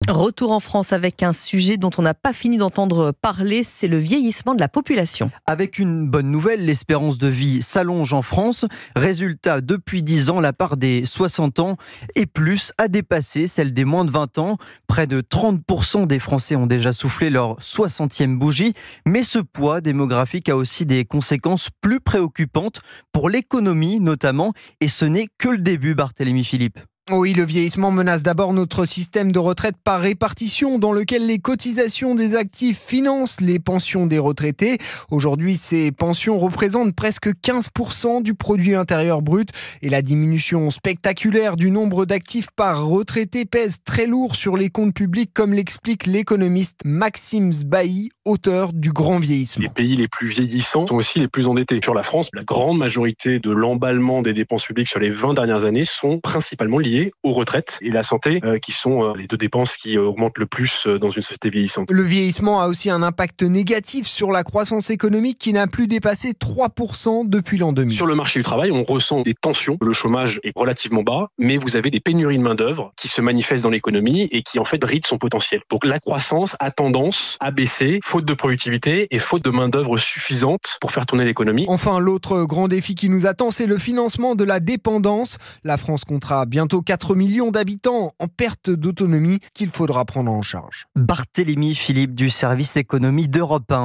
Retour en France avec un sujet dont on n'a pas fini d'entendre parler, c'est le vieillissement de la population. Avec une bonne nouvelle, l'espérance de vie s'allonge en France. Résultat, depuis 10 ans, la part des 60 ans et plus a dépassé celle des moins de 20 ans. Près de 30% des Français ont déjà soufflé leur 60e bougie. Mais ce poids démographique a aussi des conséquences plus préoccupantes pour l'économie notamment. Et ce n'est que le début, Barthélémy Philippe. Oui, le vieillissement menace d'abord notre système de retraite par répartition dans lequel les cotisations des actifs financent les pensions des retraités. Aujourd'hui, ces pensions représentent presque 15% du produit intérieur brut et la diminution spectaculaire du nombre d'actifs par retraité pèse très lourd sur les comptes publics comme l'explique l'économiste Maxime Sbailly, auteur du Grand Vieillissement. Les pays les plus vieillissants sont aussi les plus endettés. Sur la France, la grande majorité de l'emballement des dépenses publiques sur les 20 dernières années sont principalement liées aux retraites et la santé, qui sont les deux dépenses qui augmentent le plus dans une société vieillissante. Le vieillissement a aussi un impact négatif sur la croissance économique qui n'a plus dépassé 3% depuis l'an 2000. Sur le marché du travail, on ressent des tensions. Le chômage est relativement bas, mais vous avez des pénuries de main-d'œuvre qui se manifestent dans l'économie et qui en fait brident son potentiel. Donc la croissance a tendance à baisser, faute de productivité et faute de main-d'œuvre suffisante pour faire tourner l'économie. Enfin, l'autre grand défi qui nous attend, c'est le financement de la dépendance. La France comptera bientôt 4 millions d'habitants en perte d'autonomie qu'il faudra prendre en charge. Barthélémy Philippe du service économie d'Europe 1.